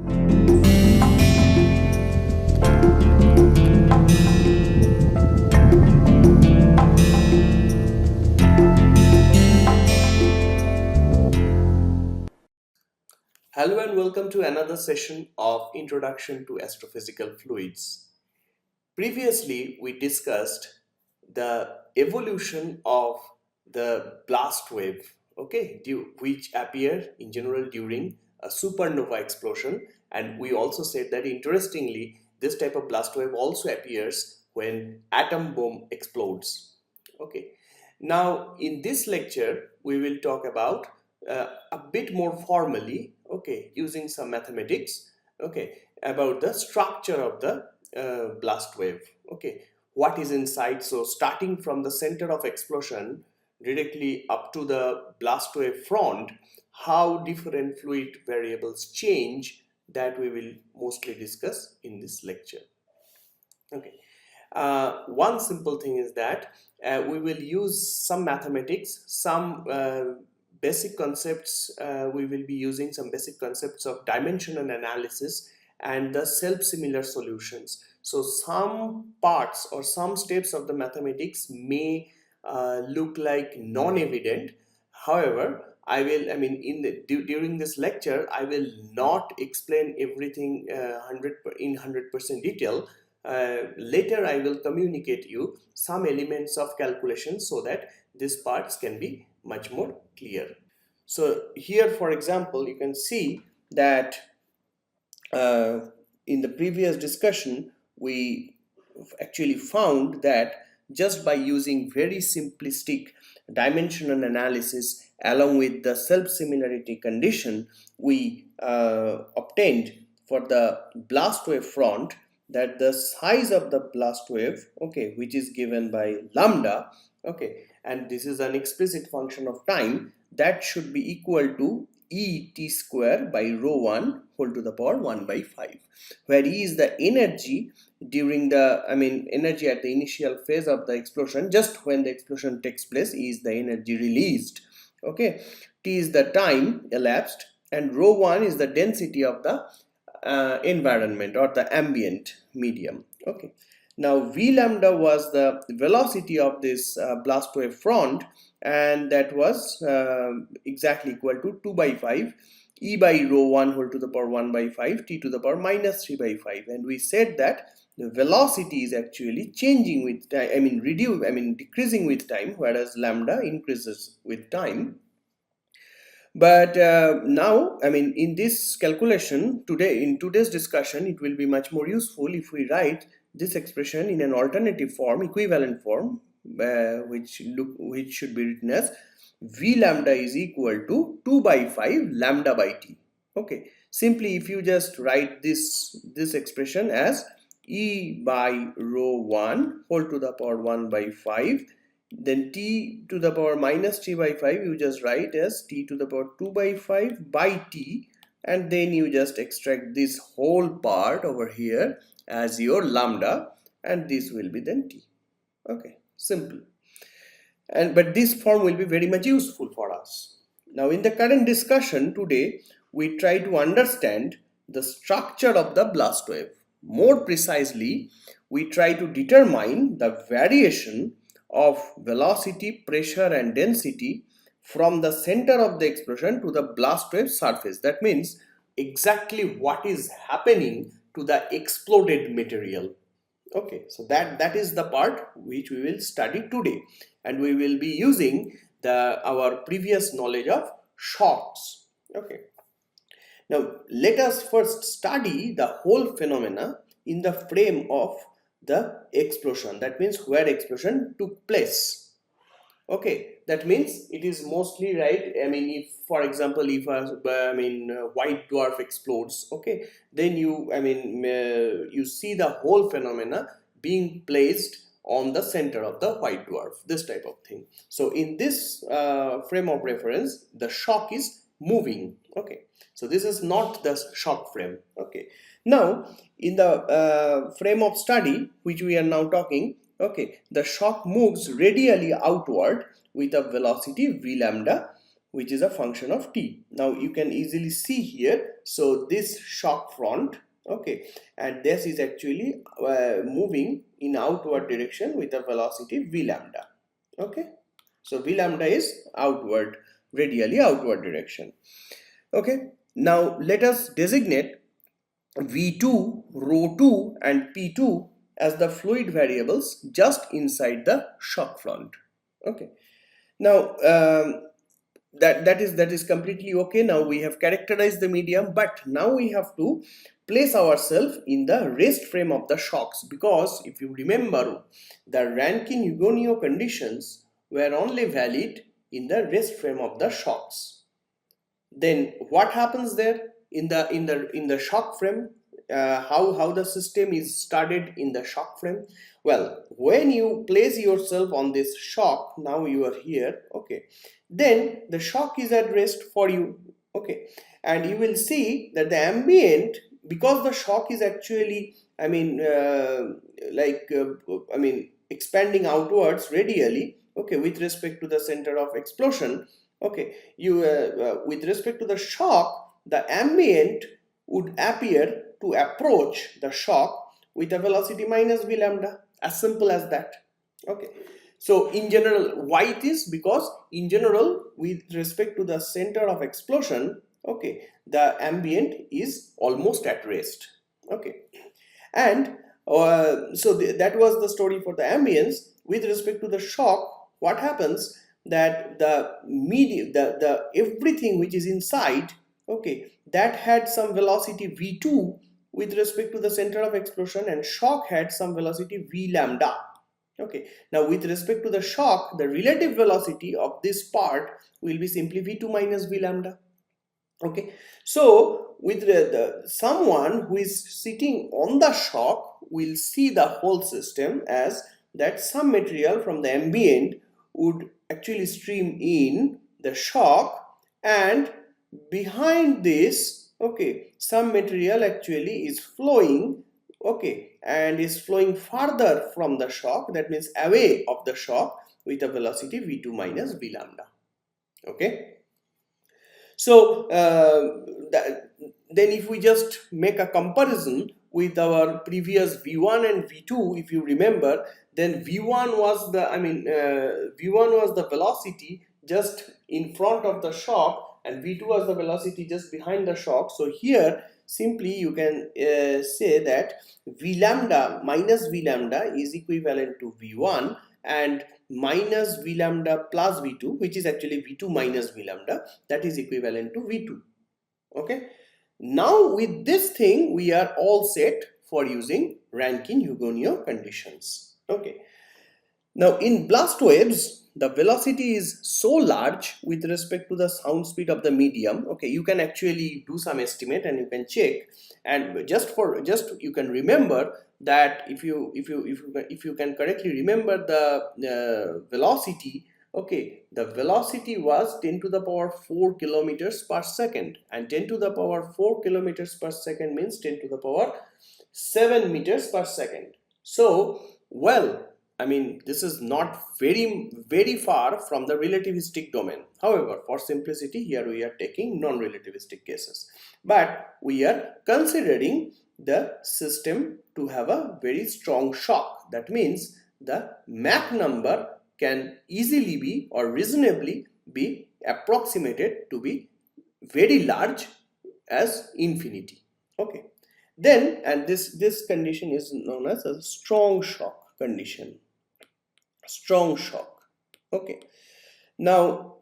Hello and welcome to another session of Introduction to Astrophysical Fluids. Previously, we discussed the evolution of the blast wave, which appear in general during a supernova explosion, and we also said that interestingly, this type of blast wave also appears when atom bomb explodes. Okay. Now, in this lecture, we will talk about a bit more formally, using some mathematics, about the structure of the blast wave, what is inside. So starting from the center of explosion directly up to the blast wave front, how different fluid variables change, that we will mostly discuss in this lecture. One simple thing is that we will use some mathematics, some basic concepts. We will be using some basic concepts of dimensional analysis and the self-similar solutions. So some parts or some steps of the mathematics may look like non-evident. However, during this lecture, I will not explain everything in 100% detail. Later I will communicate you some elements of calculation so that these parts can be much more clear. So here, for example, you can see that in the previous discussion we actually found that just by using very simplistic dimensional analysis along with the self-similarity condition, we obtained for the blast wave front that the size of the blast wave, which is given by lambda, and this is an explicit function of time, that should be equal to E t square by rho 1 whole to the power 1 by 5, where E is the energy during the, energy at the initial phase of the explosion. Just when the explosion takes place, E is the energy released. T is the time elapsed, and rho 1 is the density of the environment or the ambient medium. Now V lambda was the velocity of this blast wave front, and that was exactly equal to 2 by 5 E by rho 1 whole to the power 1 by 5 t to the power minus 3 by 5. And we said that the velocity is actually changing with time, decreasing with time, whereas lambda increases with time. But now, in this calculation today, in today's discussion, it will be much more useful if we write this expression in an alternative form, equivalent form, which should be written as V lambda is equal to 2 by 5 lambda by t. Simply if you just write this expression as E by rho 1 whole to the power 1 by 5, then t to the power minus 3 by 5 you just write as t to the power 2 by 5 by t, and then you just extract this whole part over here as your lambda, and this will be then t. Simple. But this form will be very much useful for us. Now in the current discussion today, we try to understand the structure of the blast wave. More precisely, we try to determine the variation of velocity, pressure and density from the center of the explosion to the blast wave surface. That means exactly what is happening to the exploded material. So that is the part which we will study today, and we will be using our previous knowledge of shocks. Now let us first study the whole phenomena in the frame of the explosion. That means where explosion took place. That means it is mostly right. If, for example, if a white dwarf explodes, then you see the whole phenomena being placed on the center of the white dwarf, this type of thing. So in this frame of reference, the shock is moving. So this is not the shock frame. Now in the frame of study which we are now talking, the shock moves radially outward with a velocity v lambda, which is a function of t. Now you can easily see here, so this shock front, okay, and this is actually moving in outward direction with a velocity v lambda, okay. So v lambda is outward, radially outward direction, okay. Now let us designate v2, rho2 and p2 as the fluid variables just inside the shock front, okay. Now that is completely okay. Now we have characterized the medium, but now we have to place ourselves in the rest frame of the shocks, because if you remember, the Rankine-Hugoniot conditions were only valid in the rest frame of the shocks. Then what happens there in the shock frame? How the system is started in the shock frame? Well, when you place yourself on this shock, now you are here, okay, then the shock is at rest for you, okay, and you will see that the ambient, because the shock is actually, expanding outwards radially, okay, with respect to the center of explosion, okay, you with respect to the shock, the ambient would appear to approach the shock with a velocity minus v lambda, as simple as that, okay. So in general, why it is? Because in general, with respect to the center of explosion, okay, the ambient is almost at rest, okay. And that was the story for the ambience. With respect to the shock, what happens, that the medium, the everything which is inside, okay, that had some velocity v2 with respect to the center of explosion, and shock had some velocity v lambda, okay. Now with respect to the shock, the relative velocity of this part will be simply v2 minus v lambda, okay. So with someone who is sitting on the shock will see the whole system as that some material from the ambient would actually stream in the shock, and behind this, okay, some material actually is flowing, okay, and is flowing farther from the shock, that means away of the shock, with a velocity v2 minus v lambda, okay. So then if we just make a comparison with our previous v1 and v2, if you remember, then v1 was the velocity just in front of the shock, and v2 was the velocity just behind the shock. So here simply you can say that v lambda minus v lambda is equivalent to v1, and minus v lambda plus v2, which is actually v2 minus v lambda, that is equivalent to v2, okay. Now with this thing we are all set for using Rankine-Hugoniot conditions, okay. Now in blast waves, the velocity is so large with respect to the sound speed of the medium, okay, you can actually do some estimate and you can check, and just you can remember that if you can correctly remember the velocity, okay, the velocity was 10 to the power 4 kilometers per second, and 10 to the power 4 kilometers per second means 10 to the power 7 meters per second. So, well, this is not very far from the relativistic domain. However, for simplicity, here we are taking non-relativistic cases, but we are considering the system to have a very strong shock. That means the Mach number can easily be, or reasonably be, approximated to be very large, as infinity, okay. Then, and this condition is known as a strong shock condition. Strong shock, okay. Now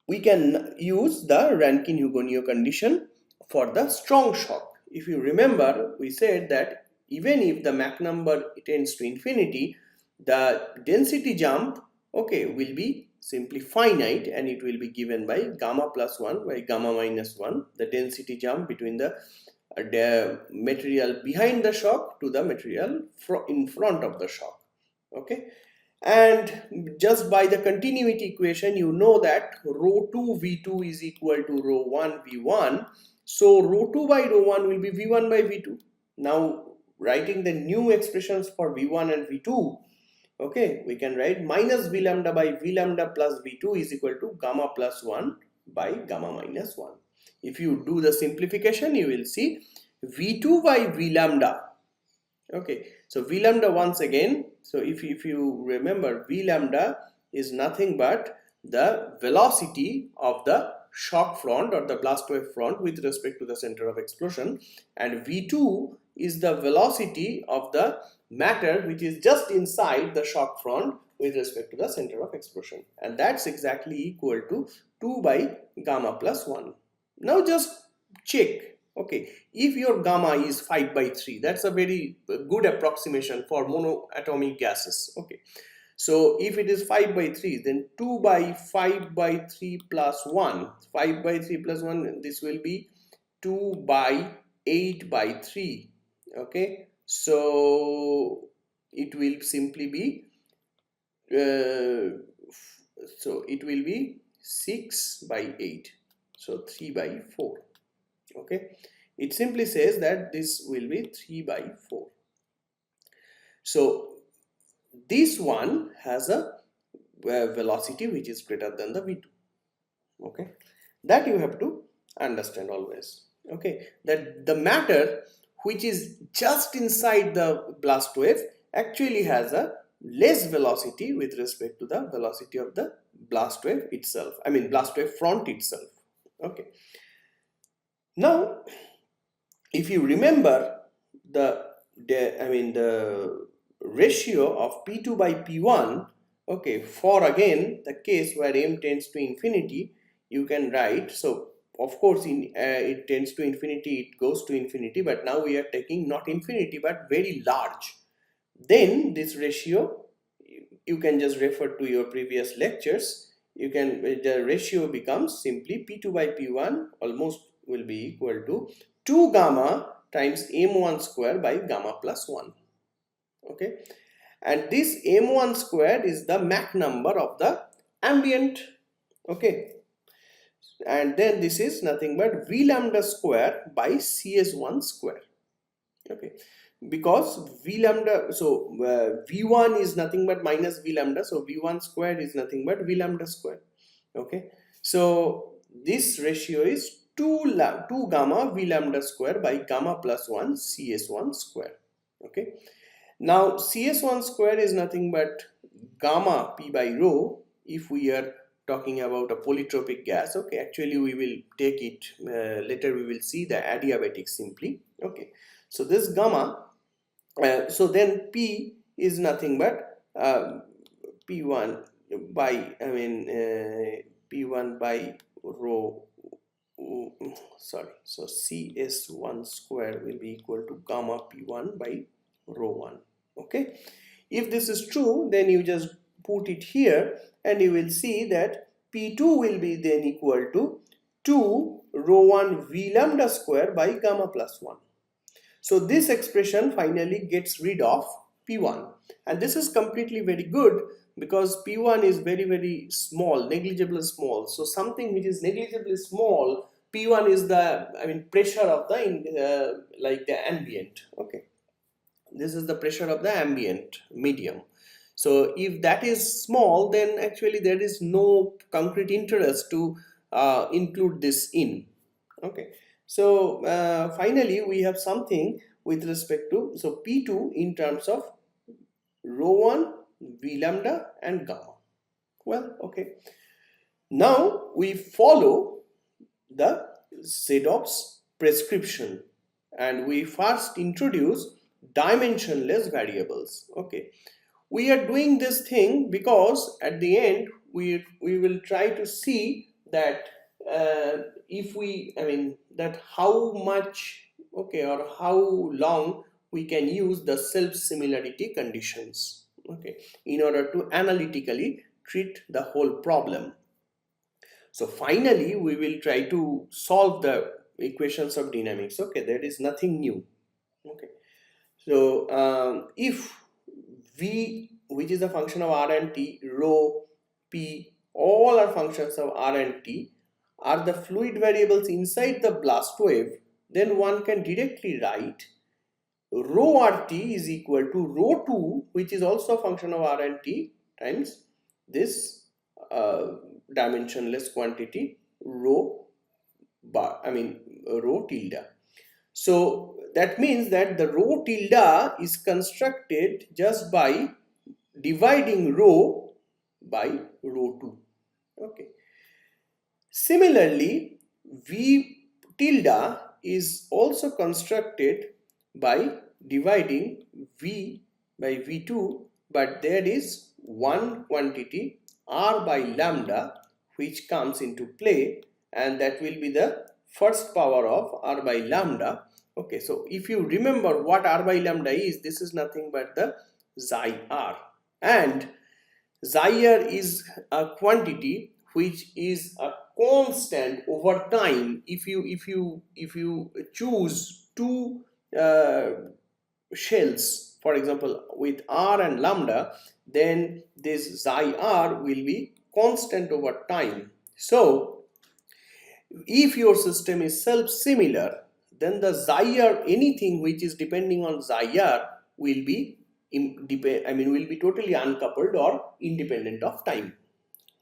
we can use the Rankine-Hugoniot condition for the strong shock. If you remember, we said that even if the Mach number tends to infinity, the density jump, okay, will be simply finite, and it will be given by gamma plus 1 by gamma minus 1, the density jump between the material behind the shock to the material in front of the shock, okay. And just by the continuity equation, you know that rho 2 v2 is equal to rho 1 v1. So rho 2 by rho 1 will be v1 by v2. Now writing the new expressions for v1 and v2, Okay, we can write minus V lambda by V lambda plus V2 is equal to gamma plus 1 by gamma minus 1. If you do the simplification, you will see V2 by V lambda. Okay, so V lambda once again, so if you remember, V lambda is nothing but the velocity of the shock front or the blast wave front with respect to the center of explosion, and V2 is the velocity of the matter which is just inside the shock front with respect to the center of explosion, and that's exactly equal to 2 by gamma plus 1. Now just check. Okay, if your gamma is 5 by 3, that's a very good approximation for monoatomic gases. Okay, so if it is 5 by 3, then 2 by 5 by 3 plus 1, 5 by 3 plus 1, this will be 2 by 8 by 3. Okay, so it will simply be so it will be 6 by 8, so 3 by 4. Okay, it simply says that this will be 3 by 4. So this one has a velocity which is greater than the V2. Okay, that you have to understand always. Okay, that the matter which is just inside the blast wave actually has a less velocity with respect to the velocity of the blast wave itself, I mean blast wave front itself. Okay, now if you remember the ratio of P2 by P1, okay, for again the case where m tends to infinity, you can write, so of course in it tends to infinity, it goes to infinity, but now we are taking not infinity but very large, then this ratio, you can just refer to your previous lectures, you can, the ratio becomes simply P2 by P1 almost will be equal to 2 gamma times m1 square by gamma plus 1. Okay, and this m1 squared is the Mach number of the ambient. Okay, and then this is nothing but V lambda square by CS1 square. Okay, because V lambda, so V1 is nothing but minus V lambda, so V1 squared is nothing but V lambda square. Okay, so this ratio is 2 gamma V lambda square by gamma plus 1 CS1 square. Okay, now CS1 square is nothing but gamma P by rho if we are talking about a polytropic gas. Okay, actually we will take it later, we will see the adiabatic simply. Okay, so this gamma, so then P is nothing but P1 by, P1 by rho, sorry, so CS1 square will be equal to gamma P1 by rho 1. Okay, if this is true, then you just put it here and you will see that P2 will be then equal to 2 rho 1 V lambda square by gamma plus 1. So this expression finally gets rid of P1, and this is completely very good because P1 is very small, negligibly small. So something which is negligibly small, P1 is the pressure of the like the ambient. Okay, this is the pressure of the ambient medium. So if that is small, then actually there is no concrete interest to include this in. Okay, so finally we have something with respect to, so P2 in terms of rho 1, V lambda and gamma. Well, okay, now we follow the Sedok's prescription and we first introduce dimensionless variables. Okay, we are doing this thing because at the end we will try to see that if we, that how much, okay, or how long we can use the self-similarity conditions, okay, in order to analytically treat the whole problem. So finally we will try to solve the equations of dynamics. Okay, there is nothing new. Okay, so if V, which is a function of R and T, rho, P, all are functions of R and T, are the fluid variables inside the blast wave, then one can directly write rho RT is equal to rho 2, which is also a function of R and T, times this dimensionless quantity rho bar, rho tilde. So that means that the rho tilde is constructed just by dividing rho by rho 2. Okay. Similarly, V tilde is also constructed by dividing V by V2, but there is one quantity R by lambda which comes into play, and that will be the first power of R by lambda. Okay, so if you remember what R by lambda is, this is nothing but the xi R, and xi R is a quantity which is a constant over time. If you choose two shells, for example with R and lambda, then this xi R will be constant over time. So if your system is self-similar, then the xi R, anything which is depending on xi R will be will be totally uncoupled or independent of time.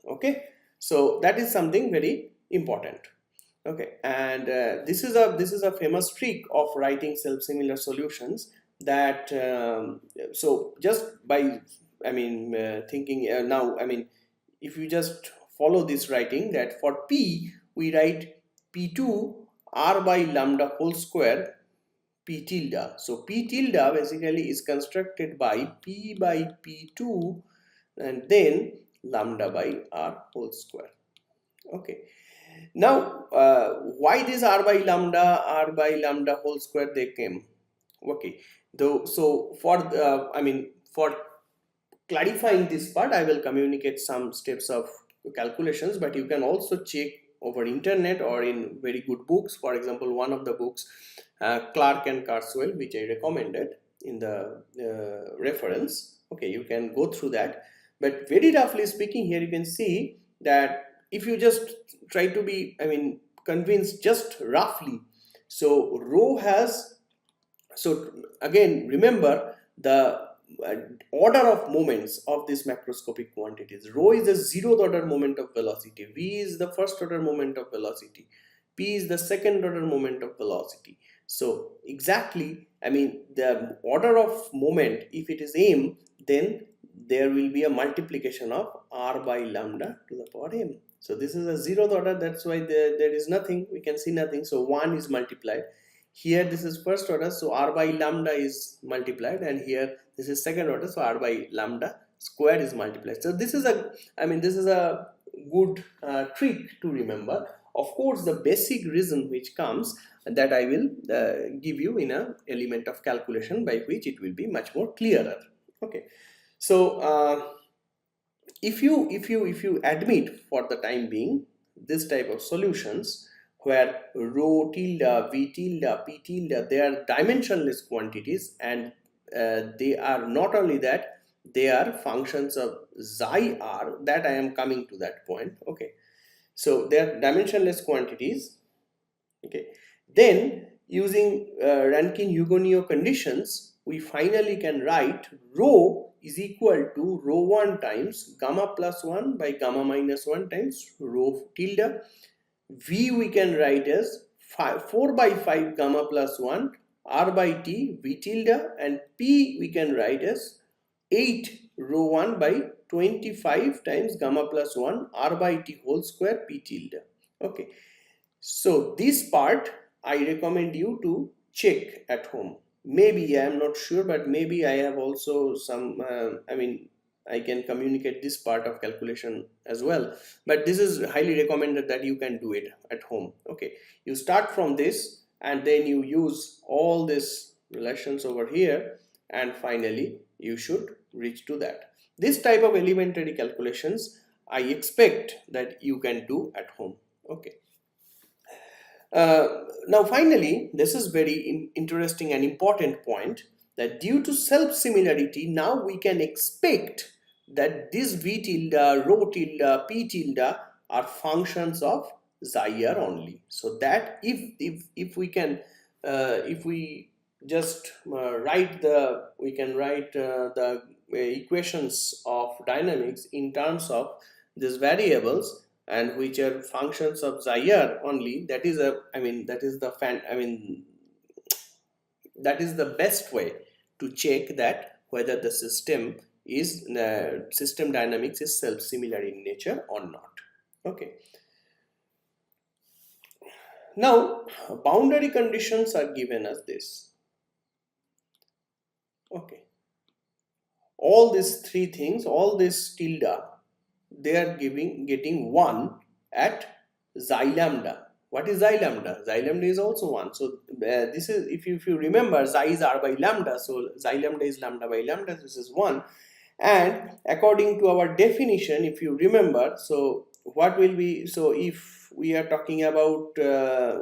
Okay, so that is something very important. Okay, and this is a famous trick of writing self-similar solutions, that so just by thinking now, if you just follow this writing, that for P we write P2 R by lambda whole square P tilde. So P tilde basically is constructed by P by P2 and then lambda by R whole square. Okay. Now, why this R by lambda whole square they came? Okay. Though, so for for clarifying this part, I will communicate some steps of calculations, but you can also check over internet or in very good books. For example, one of the books, Clark and Carswell, which I recommended in the reference. Okay, you can go through that. But very roughly speaking, here you can see that if you just try to be, convinced just roughly. So rho has, so again, remember the order of moments of these macroscopic quantities. Rho is the zeroth order moment of velocity, V is the first order moment of velocity, P is the second order moment of velocity. So exactly, the order of moment, if it is m, then there will be a multiplication of R by lambda to the power m. So this is a zeroth order, that's why there is nothing, we can see nothing. So 1 is multiplied. Here this is first order, so R by lambda is multiplied, and here this is second order, so R by lambda square is multiplied. So this is a, this is a good trick to remember. Of course, the basic reason which comes, that I will give you in a element of calculation, by which it will be much more clearer. Okay, so if you admit for the time being this type of solutions, where rho tilde, V tilde, P tilde, they are dimensionless quantities, and they are not only that, they are functions of xi R, that I am coming to that point. Okay, so they are dimensionless quantities. Okay, then using Rankine-Hugoniot conditions, we finally can write rho is equal to rho 1 times gamma plus 1 by gamma minus 1 times rho tilde. V we can write as 4 by 5 gamma plus 1 R by T V tilde, and P we can write as 8 rho 1 by 25 times gamma plus 1 R by T whole square P tilde. Okay, so this part I recommend you to check at home. Maybe I am not sure, but maybe I have also some I can communicate this part of calculation as well, but this is highly recommended that you can do it at home. Okay, you start from this and then you use all these relations over here, and finally you should reach to that. This type of elementary calculations I expect that you can do at home. Okay. Now finally, this is very interesting and important point, that due to self-similarity, now we can expect that this V tilde, rho tilde, P tilde are functions of xi R only. So that if we can if we just we can write the equations of dynamics in terms of these variables, and which are functions of xi r only. That is that is the best way to check that whether the system dynamics is self-similar in nature or not. Okay. Now, boundary conditions are given as this. Okay. All these three things, all this tilde, they are getting 1 at xi lambda. What is xi lambda? Xi lambda is also 1. So this is, if you remember, xi is r by lambda. So xi lambda is lambda by lambda. This is 1. And according to our definition, if you remember, so what will be, so if we are talking about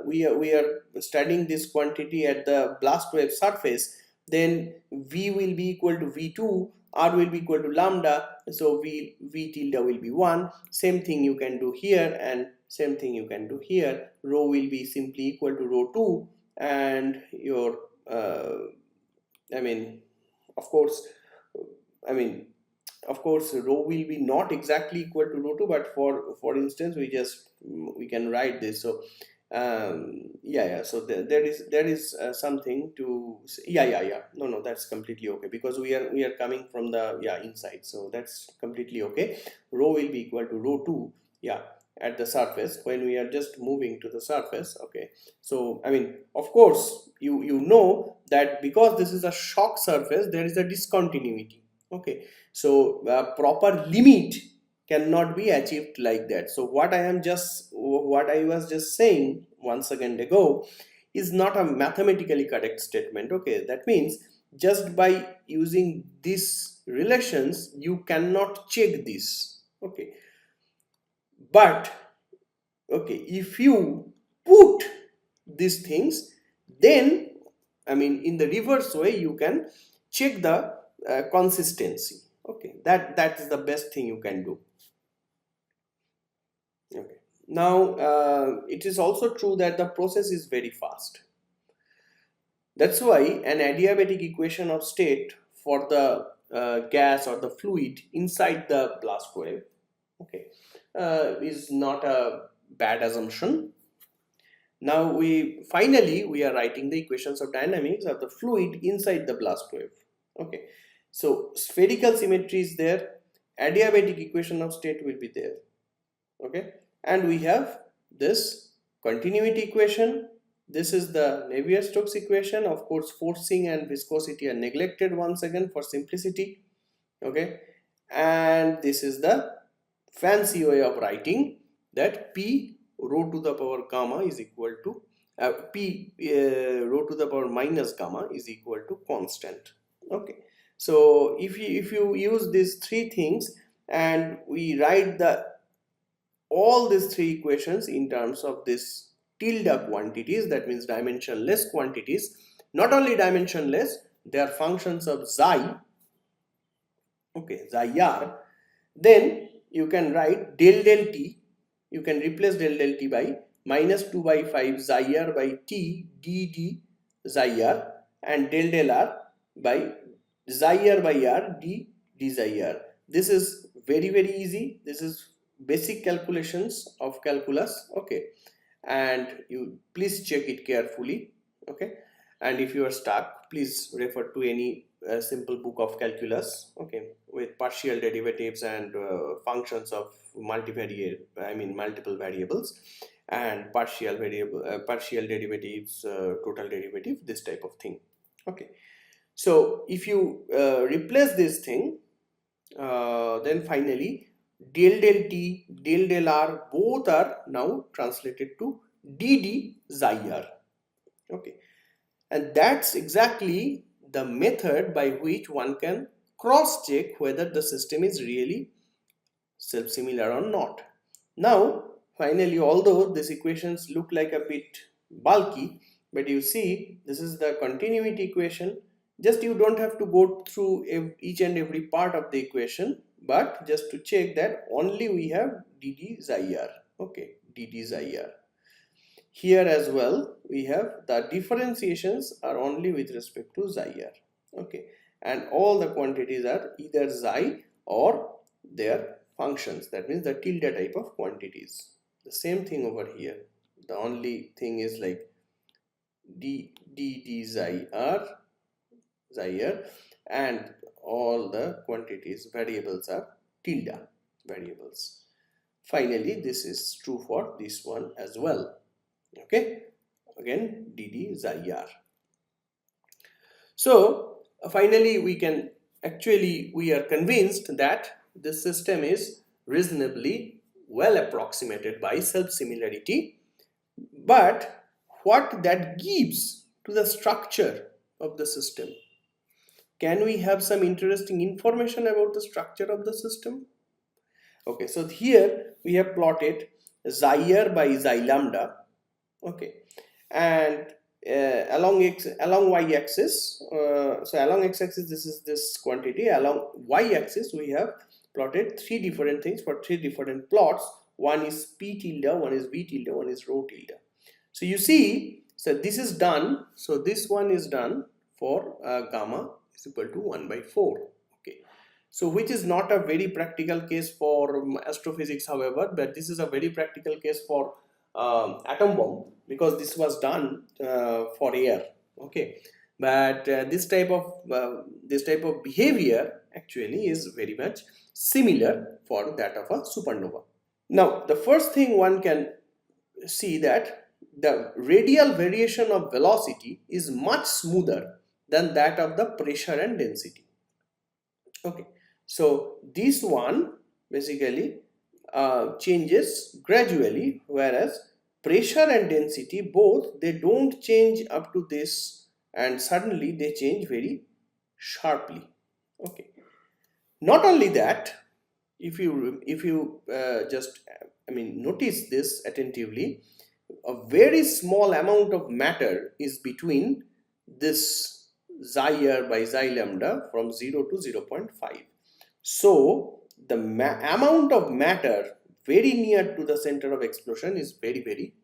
we are studying this quantity at the blast wave surface, then v will be equal to v2, r will be equal to lambda, so v tilde will be 1. Same thing you can do here, and same thing you can do here. Rho will be simply equal to rho 2, and your of course rho will be not exactly equal to rho 2, but for instance we can write this. So so there is something to no, that's completely okay, because we are coming from the inside, so that's completely okay. Rho will be equal to rho 2 at the surface when we are just moving to the surface. Okay, so of course you know that because this is a shock surface, there is a discontinuity. Okay, so proper limit cannot be achieved like that. So what I was just saying one second ago is not a mathematically correct statement. Okay, that means just by using these relations you cannot check this. Okay, but okay, if you put these things, then in the reverse way you can check the consistency. Okay, that is the best thing you can do. Okay, now it is also true that the process is very fast. That's why an adiabatic equation of state for the gas or the fluid inside the blast wave, okay, is not a bad assumption. Now we are writing the equations of dynamics of the fluid inside the blast wave. Okay, so spherical symmetry is there, adiabatic equation of state will be there. Okay, and we have this continuity equation. This is the Navier-Stokes equation. Of course, forcing and viscosity are neglected once again for simplicity. Okay, and this is the fancy way of writing that P rho to the power gamma is equal to P rho to the power minus gamma is equal to constant. Okay, so if you use these three things and we write all these three equations in terms of this tilde quantities, that means dimensionless quantities, not only dimensionless, they are functions of xi, okay, xi r, then you can write del t, you can replace del t by minus 2 by 5 xi r by t dd xi r, and del r by xi r by r d xi r. This is very easy. This is basic calculations of calculus. Okay, and you please check it carefully. Okay, and if you are stuck, please refer to any simple book of calculus, okay, with partial derivatives and functions of multiple variables, and partial derivatives, total derivative, this type of thing. Okay, so if you replace this thing, then finally del t, del r, both are now translated to dd xi r. Okay, and that's exactly the method by which one can cross check whether the system is really self-similar or not. Now finally, although these equations look like a bit bulky, but you see this is the continuity equation. Just you don't have to go through each and every part of the equation, but just to check that only we have dd xi r. Okay, dd xi r. Here as well we have the differentiations are only with respect to xi r. Okay, and all the quantities are either xi or their functions, that means the tilde type of quantities. The same thing over here, the only thing is like d xi r, and all the quantities variables are tilde variables. Finally, this is true for this one as well. Okay, again dd xi r. So finally we are convinced that this system is reasonably well approximated by self-similarity, but what that gives to the structure of the system? Can we have some interesting information about the structure of the system? Okay, so here we have plotted xi r by xi lambda. Okay, and along y-axis, so along x-axis this is this quantity, along y-axis we have plotted three different things for three different plots. One is p tilde, one is v tilde, one is rho tilde. So you see, so this is done, so this one is done for gamma is equal to 1 by 4. Okay, so which is not a very practical case for astrophysics, however, but this is a very practical case for atom bomb, because this was done for air. Okay, but this type of behavior actually is very much similar for that of a supernova. Now the first thing one can see that the radial variation of velocity is much smoother than that of the pressure and density. Okay, so this one basically changes gradually, whereas pressure and density both, they don't change up to this and suddenly they change very sharply. Okay, not only that, if you just notice this attentively, a very small amount of matter is between this xi r by xi lambda from 0 to 0.5. So the amount of matter very near to the center of explosion is very, very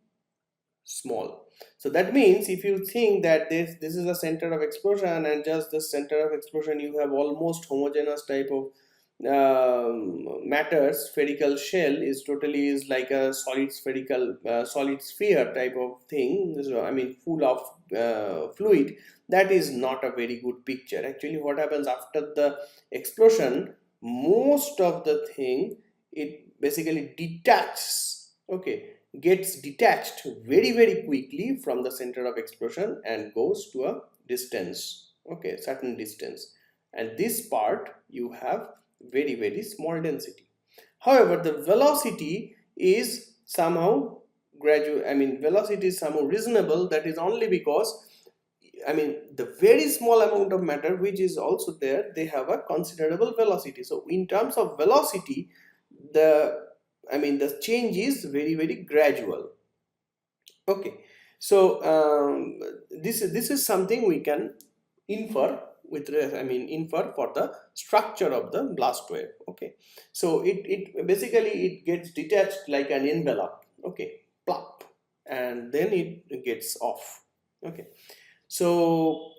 small. So that means if you think that this is a center of explosion, and just the center of explosion you have almost homogeneous type of matter, spherical shell is totally is like a solid spherical solid sphere type of thing, so, full of fluid, that is not a very good picture. Actually what happens after the explosion, most of the thing, it basically detaches. Okay, gets detached very, very quickly from the center of explosion and goes to a distance. Okay, certain distance, and this part you have very, very small density. However, the velocity is somehow gradual, velocity is somehow reasonable. That is only because the very small amount of matter which is also there, they have a considerable velocity. So in terms of velocity, the change is very, very gradual. Okay, so this is something we can infer infer for the structure of the blast wave. Okay, so it basically it gets detached like an envelope. Okay, plop, and then it gets off. Okay, so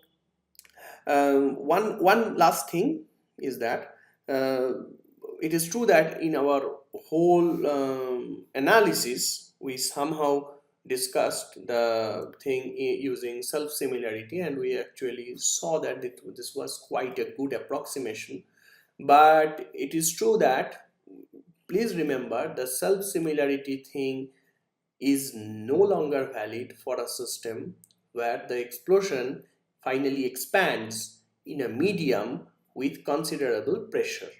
one last thing is that it is true that in our whole analysis we somehow discussed the thing using self-similarity, and we actually saw that this was quite a good approximation. But it is true that, please remember, the self-similarity thing is no longer valid for a system where the explosion finally expands in a medium with considerable pressure.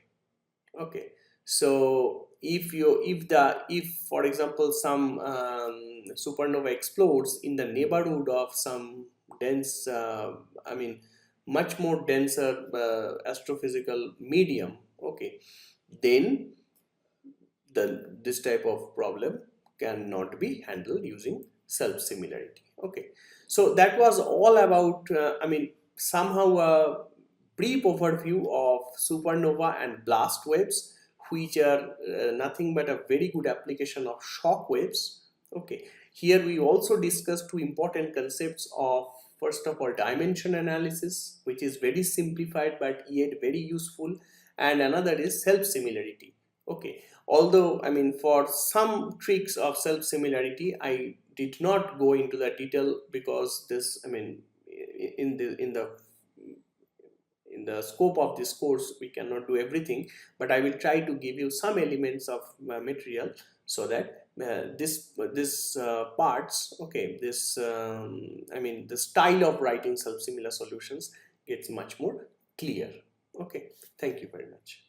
Okay, so if for example some supernova explodes in the neighborhood of some dense much more denser astrophysical medium, okay, then this type of problem cannot be handled using self-similarity. Okay, so that was all about somehow a brief overview of supernova and blast waves, which are nothing but a very good application of shock waves. Okay, Here we also discussed two important concepts of, first of all, dimension analysis, which is very simplified but yet very useful, and another is self-similarity. Okay, although I mean for some tricks of self-similarity I did not go into the detail, because this, I mean, in the scope of this course we cannot do everything, but I will try to give you some elements of material, so that this parts, okay, this I mean the style of writing self-similar solutions gets much more clear. Okay, thank you very much.